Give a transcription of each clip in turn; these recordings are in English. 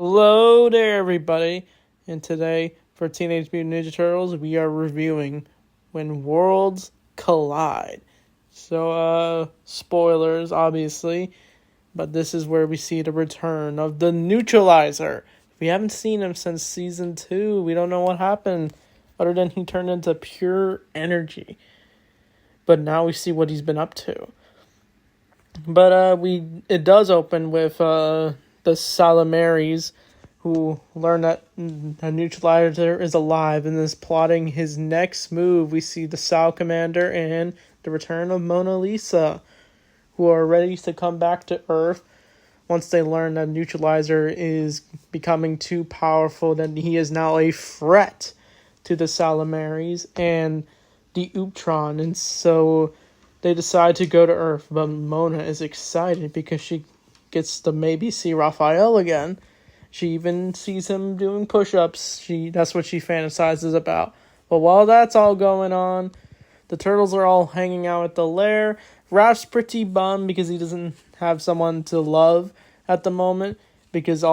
Hello there, everybody. And today, for Teenage Mutant Ninja Turtles, we are reviewing When Worlds Collide. So, spoilers, obviously, but this is where we see the return of the Newtralizer. We haven't seen him since Season 2. We don't know what happened, other than he turned into pure energy. But now we see what he's been up to. But, it does open with, the Salamaries, who learn that a Newtralizer is alive and is plotting his next move. We see the Sal Commander and the return of Mona Lisa, who are ready to come back to Earth once they learn that Newtralizer is becoming too powerful, that he is now a threat to the Salamaries and the Ooptron. And so they decide to go to Earth, but Mona is excited because she gets to maybe see Raphael again. She even sees him doing push-ups. That's what she fantasizes about. But while that's all going on, the turtles are all hanging out at the lair. Raph's pretty bummed because he doesn't have someone to love at the moment, because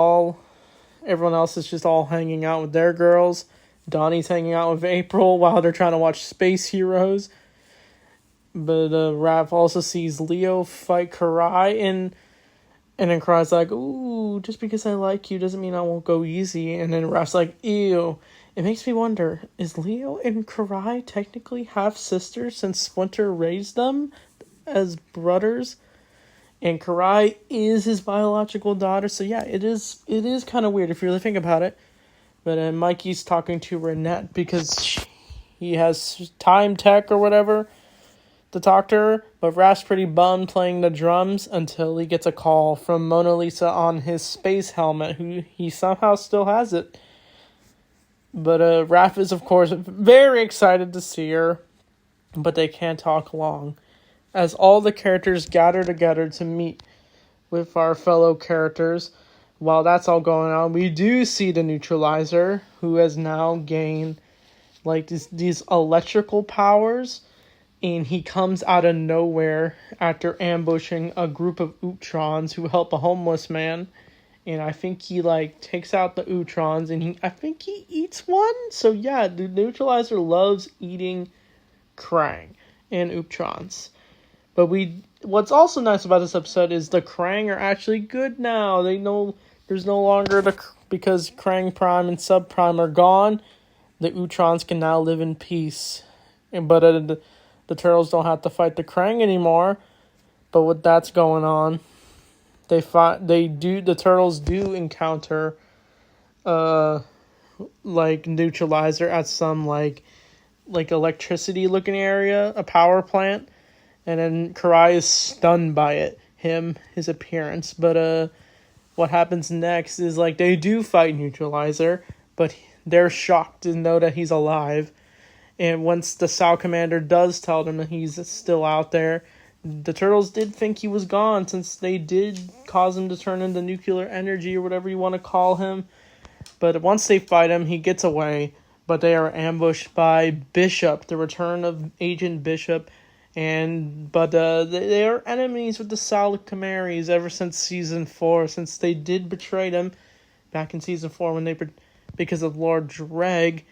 everyone else is just all hanging out with their girls. Donnie's hanging out with April while they're trying to watch Space Heroes. But Raph also sees Leo fight Karai, and then Karai's like, ooh, just because I like you doesn't mean I won't go easy. And then Raph's like, ew. It makes me wonder, is Leo and Karai technically half-sisters since Splinter raised them as brothers? And Karai is his biological daughter. So yeah, it is kind of weird if you really think about it. But Mikey's talking to Renette because he has time tech or whatever to talk to her, but Raph's pretty bummed playing the drums until he gets a call from Mona Lisa on his space helmet, who he somehow still has it. But Raph is, of course, very excited to see her, but they can't talk long, as all the characters gather together to meet with our fellow characters. While that's all going on, we do see the Newtralizer, who has now gained like these electrical powers. And he comes out of nowhere after ambushing a group of Ootrons who help a homeless man. And I think he takes out the Ootrons, and I think he eats one. So yeah, the Newtralizer loves eating Krang and Ootrons. But what's also nice about this episode is the Krang are actually good now. They know there's no longer because Krang Prime and Sub Prime are gone. The Ootrons can now live in peace. But the turtles don't have to fight the Krang anymore. But with that's going on, the turtles do encounter Newtralizer at some like electricity looking area, a power plant, and then Karai is stunned by his appearance. But what happens next is they do fight Newtralizer, but they're shocked to know that he's alive. And once the Sal Commander does tell them that he's still out there, the turtles did think he was gone, since they did cause him to turn into nuclear energy or whatever you want to call him. But once they fight him, he gets away. But they are ambushed by Bishop, the return of Agent Bishop. But they are enemies with the Sal Camaries ever since Season 4, since they did betray them back in Season 4 because of Lord Dreg.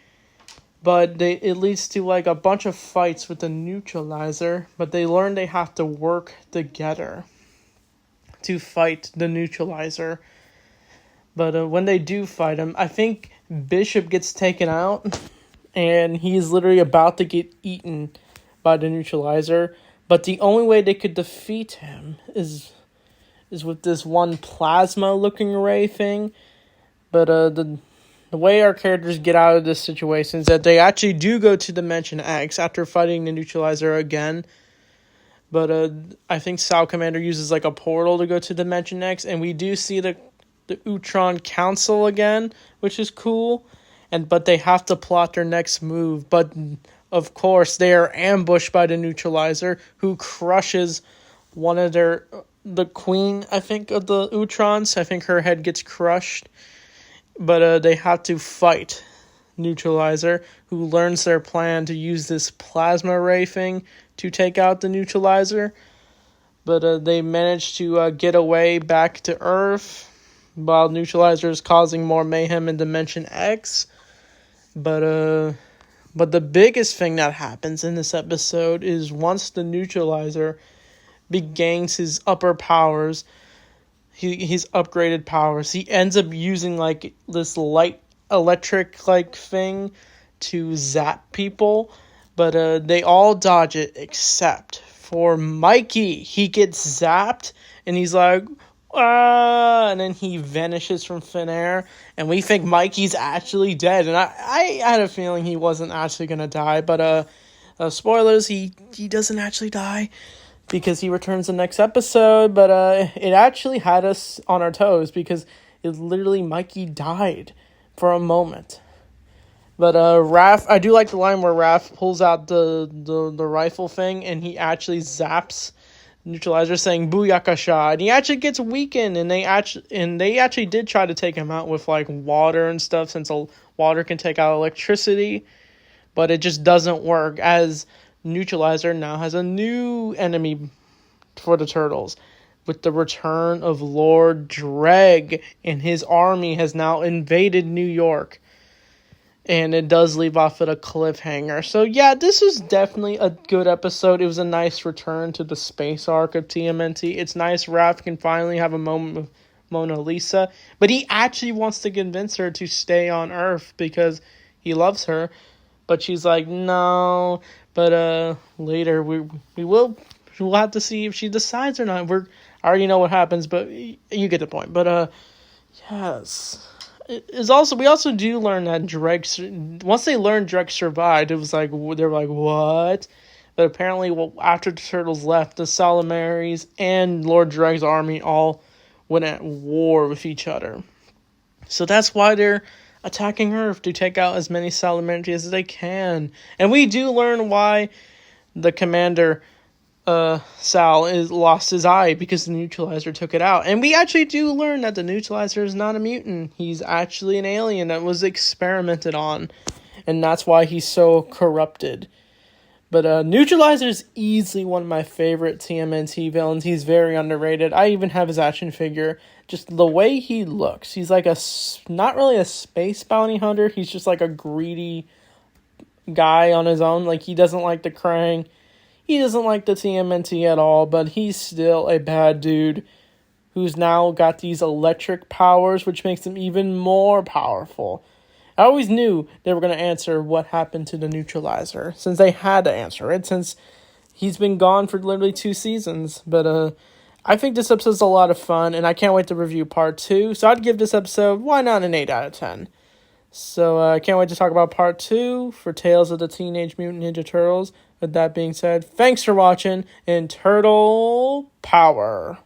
But it leads to a bunch of fights with the Newtralizer. But they learn they have to work together to fight the Newtralizer. But when they do fight him, I think Bishop gets taken out. And he's literally about to get eaten by the Newtralizer. But the only way they could defeat him is with this one plasma-looking ray thing. But the way our characters get out of this situation is that they actually do go to Dimension X after fighting the Newtralizer again. But I think Sal Commander uses a portal to go to Dimension X, and we do see the Ootron Council again, which is cool. But they have to plot their next move. But of course, they are ambushed by the Newtralizer, who crushes one of the queen, I think, of the Ootrons. I think her head gets crushed. But they have to fight Newtralizer, who learns their plan to use this plasma ray thing to take out the Newtralizer. But they manage to get away back to Earth. while Newtralizer is causing more mayhem in Dimension X. But the biggest thing that happens in this episode is once the Newtralizer gains his upper powers, his upgraded powers, he ends up using like this light electric like thing to zap people, but they all dodge it except for Mikey. He gets zapped and he's like, ah, and then he vanishes from thin air, and we think Mikey's actually dead, and I had a feeling he wasn't actually gonna die, but spoilers, he doesn't actually die because he returns the next episode, but it actually had us on our toes because it literally Mikey died for a moment. But Raph, I do like the line where Raph pulls out the rifle thing and he actually zaps Newtralizer, saying "Booyakasha," and he actually gets weakened, and they actually did try to take him out with like water and stuff, since water can take out electricity, but it just doesn't work, as Newtralizer now has a new enemy for the Turtles, with the return of Lord Dreg, and his army has now invaded New York. And it does leave off at a cliffhanger. So yeah, this was definitely a good episode. It was a nice return to the space arc of TMNT. It's nice Raph can finally have a moment with Mona Lisa. But he actually wants to convince her to stay on Earth because he loves her. But she's like, no. But later we'll have to see if she decides or not. I already know what happens, but you get the point. But yes. We also do learn that Dreg, once they learned Dreg survived, it was like, they were like, what? But apparently, after the Turtles left, the Salamaries and Lord Dreg's army all went at war with each other. So that's why they're attacking Earth, to take out as many Salamaries as they can. And we do learn why the commander, Sal, lost his eye, because the Newtralizer took it out. And we actually do learn that the Newtralizer is not a mutant. He's actually an alien that was experimented on. And that's why he's so corrupted. But Newtralizer is easily one of my favorite TMNT villains. He's very underrated. I even have his action figure. Just the way he looks. He's like not really a space bounty hunter. He's just like a greedy guy on his own. Like, he doesn't like the Krang. He doesn't like the TMNT at all, but he's still a bad dude who's now got these electric powers, which makes him even more powerful. I always knew they were going to answer what happened to the Newtralizer, since they had to answer it, since he's been gone for literally 2 seasons. But I think this episode's a lot of fun, and I can't wait to review part 2. So I'd give this episode, why not, an 8 out of 10. So I can't wait to talk about part 2 for Tales of the Teenage Mutant Ninja Turtles. With that being said, thanks for watching, and Turtle Power!